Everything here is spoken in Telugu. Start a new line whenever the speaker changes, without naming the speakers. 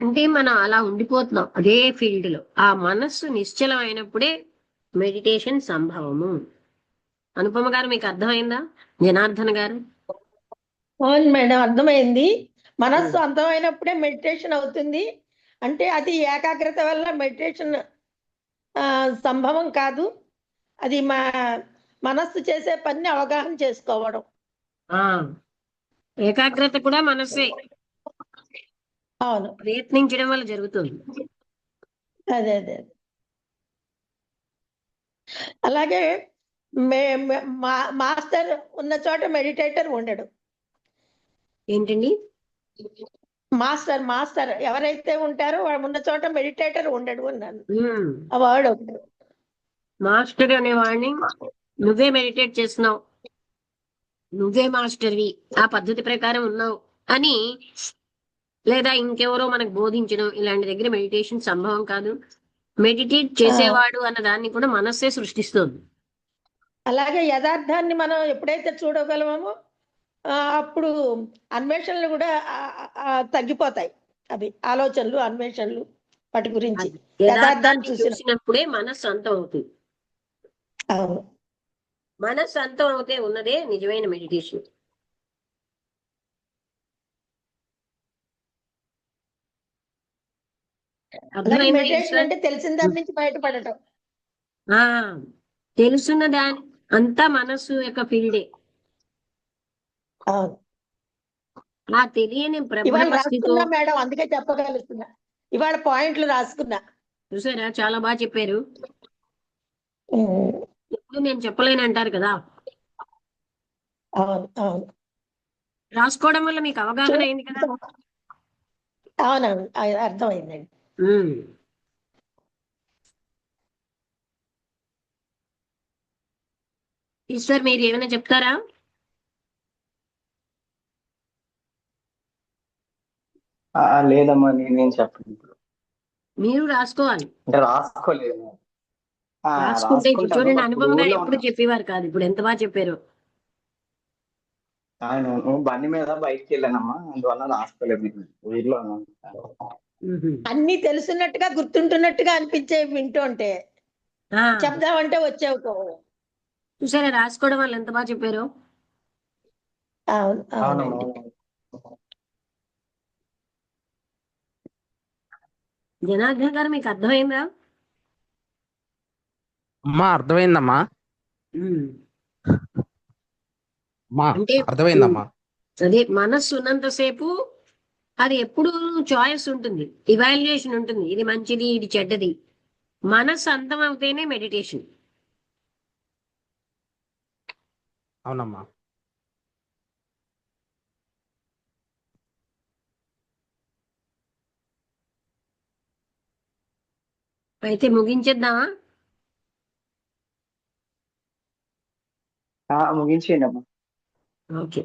అంటే మనం అలా ఉండిపోతున్నాం అదే ఫీల్డ్ లో. ఆ మనస్సు నిశ్చలం అయినప్పుడే మెడిటేషన్ సంభవము. అనుపమ గారు మీకు అర్థమైందా? జనార్దన్ గారు.
అవును మేడం, అర్థమైంది. మనస్సు
ఉమ్.
అంతమైనప్పుడే మెడిటేషన్ అవుతుంది. అంటే అది ఏకాగ్రత వల్ల మెడిటేషన్ సంభవం కాదు. అది మనస్సు చేసే పని అవగాహన చేసుకోవడం.
ఆ ఏకాగ్రత కూడా మనస్సే
అవును.
ప్రయత్నించడం వల్ల జరుగుతుంది.
అదే అదే. అలాగే మాస్టర్ ఉన్న చోట మెడిటేటర్ ఉండడు.
ఏంటండి?
మాస్టర్ మాస్టర్ ఎవరైతే ఉంటారో వాడు ఉన్న చోట మెడిటేటర్ ఉండడు అన్నాను.
ఉమ్.
ఆ వర్డ్ ఒకటి.
మాస్టర్ అనేవాడిని నువ్వే మెడిటేట్ చేస్తున్నావు, నువ్వే మాస్టర్వి, ఆ పద్ధతి ప్రకారం ఉన్నావు అని, లేదా ఇంకెవరో మనకు బోధించడం, ఇలాంటి దగ్గర మెడిటేషన్ సంభవం కాదు. మెడిటేట్
ఆ,
చేసేవాడు అన్న దాన్ని కూడా మనస్సే సృష్టిస్తుంది.
అలాగే యథార్థాన్ని మనం ఎప్పుడైతే చూడగలమో అప్పుడు అన్వేషణలు కూడా తగ్గిపోతాయి. అవి ఆలోచనలు అన్వేషణలు వాటి గురించి
అది
యథార్థాన్ని
యథార్థాన్ని
చూసిన.
చూసినప్పుడే మనస్సు అంతం అవుతుంది.
అవును.
మనస్సు అంతం అవుతే ఉన్నదే నిజమైన మెడిటేషన్.
అలాగే
అర్థమైందా
మెడిటేషన్
ఈశ్వర్?
అంటే తెలిసిన దాని నుంచి బయటపడటం.
ఆ తెలుసున్న దాని అంతా మనస్సు యొక్క ఫీల్డే.
అవును.
ఆ తెలియని
ఇవాళ
భ్రమ స్థితితో.
రాసుకున్నా మేడం, అందుకే చెప్పగలుగుతున్నా. ఇవాళ పాయింట్లు రాసుకున్నా.
చూసారా, చాలా బాగా చెప్పారు.
ఉమ్,
ఎప్పుడు నేను చెప్పలేను అంటారు కదా.
అవును అవును.
రాసుకోవడం వల్ల మీకు అవగాహన అయింది కదా.
చూడ అవునవును, అర్థమైందండి.
ఉమ్. ఈశ్వర్, మీరు ఏమైనా చెప్తారా?
లేదమ్మా, నేనేం చెప్పను ఇప్పుడు.
మీరు రాసుకోవాలి.
అంటే రాసుకోలేదు.
రాసుకుంటే ఇప్పుడు
రాసుకుంటాను,
చూడండి,
బట్ ఇప్పుడు
అనుపమ గారు
ఊర్లో
ఎప్పుడు
ఉన్నా.
చెప్పేవారు కాదు, ఇప్పుడు ఎంత బాగా చెప్పారు.
నేను బండి మీద బయటికి వెళ్ళానమ్మా, అందువల్ల రాసుకోలేదు. నేను ఊర్లో ఉన్నాను.
ఉహు.
అన్ని తెలుసున్నట్టుగా గుర్తుంటున్నట్టుగా అనిపించే వింటుంటే
ఆ
చెప్దామంటే వచ్చేవు.
చూసారా, రాసుకోవడం వల్ల ఎంత బాగా చెప్పారు.
అవును
అవునమ్మా.
అవునండి.
జనార్దన్ గారు, మీకు అర్థమైందా?
అమ్మా అర్థమైందమ్మా.
ఉమ్.
అమ్మా
అంటే ఉమ్,
అర్థమైందమ్మా.
అదే మనస్సు ఉన్నంతసేపు అది ఎప్పుడు చాయిస్ ఉంటుంది, ఇవాల్యుయేషన్ ఉంటుంది, ఇది మంచిది ఇది చెడ్డది. మనస్సు అంతం అవుతేనే మెడిటేషన్.
అవునమ్మా.
అయితే ముగించేద్దామా?
ముగించేయండి అమ్మా.
ఓకే.